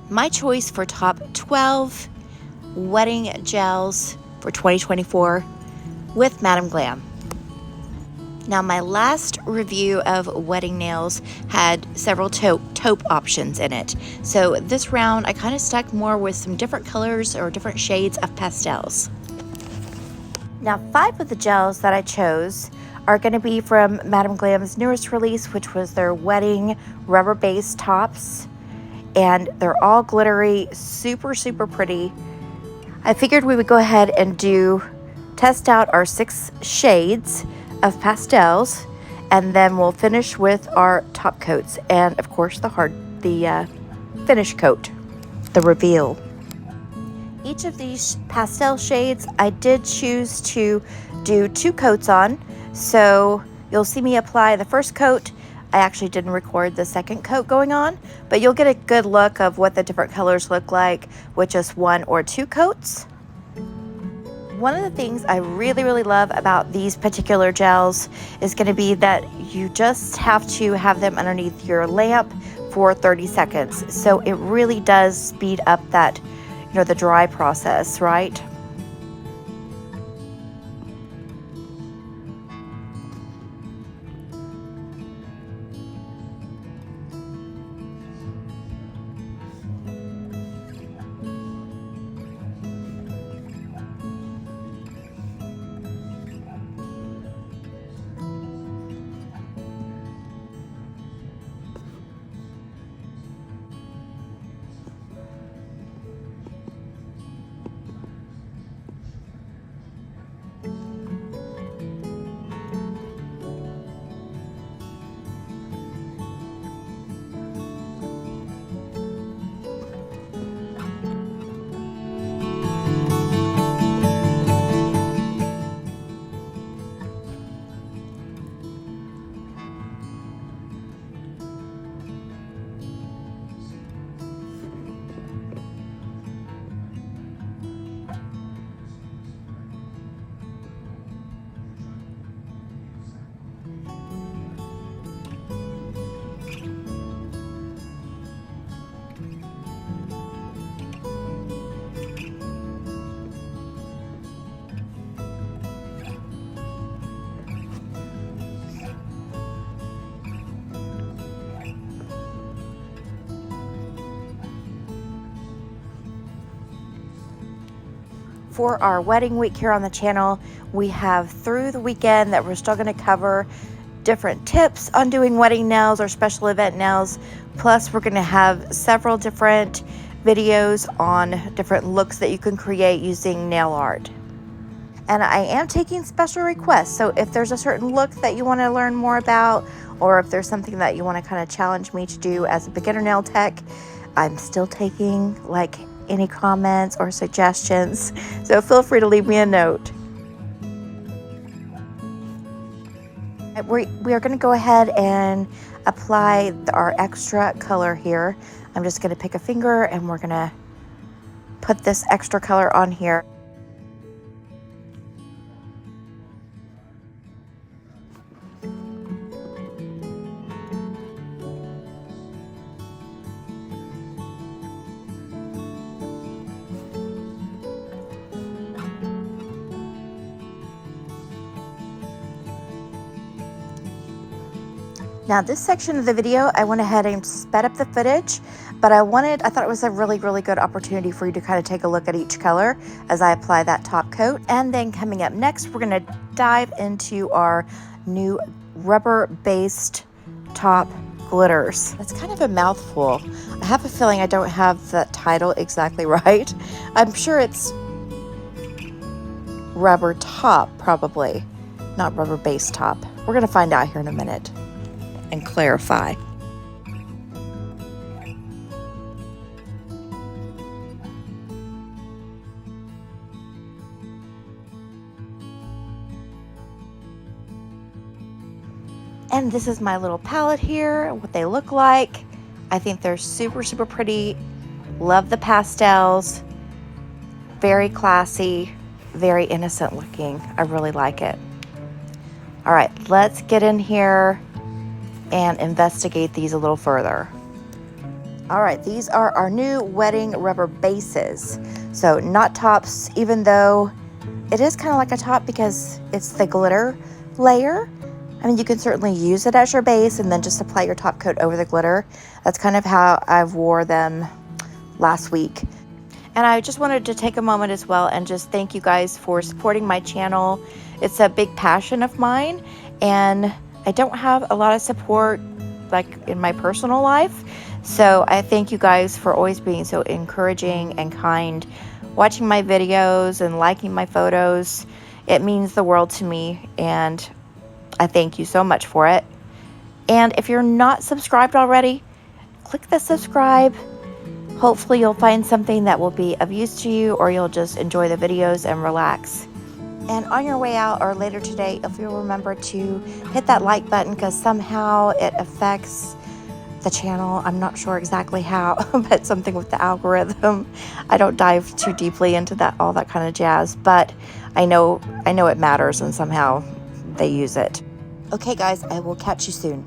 My choice for top 12 wedding gels for 2024 with Madam Glam. Now, my last review of wedding nails had several taupe options in it. So this round, I kind of stuck more with some different colors or different shades of pastels. Now, 5 of the gels that I chose are going to be from Madam Glam's newest release, which was their wedding rubber-based tops. And they're all glittery, super, super pretty. I figured we would go ahead and test out our 6 shades of pastels, and then we'll finish with our top coats and of course the finish coat, the reveal. Each of these pastel shades I did choose to do 2 coats on, so you'll see me apply the first coat. I actually didn't record the second coat going on, but you'll get a good look of what the different colors look like with just 1 or 2 coats. One of the things I really, really love about these particular gels is going to be that you just have to have them underneath your lamp for 30 seconds. So it really does speed up that, the dry process, right? For our wedding week here on the channel, we have through the weekend that we're still going to cover different tips on doing wedding nails or special event nails. Plus, we're going to have several different videos on different looks that you can create using nail art. And I am taking special requests. So if there's a certain look that you want to learn more about, or if there's something that you want to kind of challenge me to do as a beginner nail tech, I'm still taking any comments or suggestions, so feel free to leave me a note. We are going to go ahead and apply our extra color here. I'm just going to pick a finger and we're going to put this extra color on here. Now this section of the video, I went ahead and sped up the footage, but I thought it was a really, really good opportunity for you to kind of take a look at each color as I apply that top coat. And then coming up next, we're gonna dive into our new rubber-based top glitters. That's kind of a mouthful. I have a feeling I don't have the title exactly right. I'm sure it's rubber top, probably, not rubber-based top. We're gonna find out here in a minute and clarify. And this is my little palette here, what they look like. I think they're super, super pretty. Love the pastels. Very classy, very innocent looking. I really like it. All right, let's get in here and investigate these a little further. All right, these are our new wedding rubber bases. So not tops, even though it is kind of like a top because it's the glitter layer. I mean, you can certainly use it as your base and then just apply your top coat over the glitter. That's kind of how I've wore them last week. And I just wanted to take a moment as well and just thank you guys for supporting my channel. It's a big passion of mine, and I don't have a lot of support like in my personal life. So I thank you guys for always being so encouraging and kind, watching my videos and liking my photos. It means the world to me, and I thank you so much for it. And if you're not subscribed already, click the subscribe. Hopefully you'll find something that will be of use to you, or you'll just enjoy the videos and relax. And on your way out or later today, if you'll remember to hit that like button, because somehow it affects the channel. I'm not sure exactly how, but something with the algorithm. I don't dive too deeply into that, all that kind of jazz, but I know it matters and somehow they use it. Okay guys, I will catch you soon.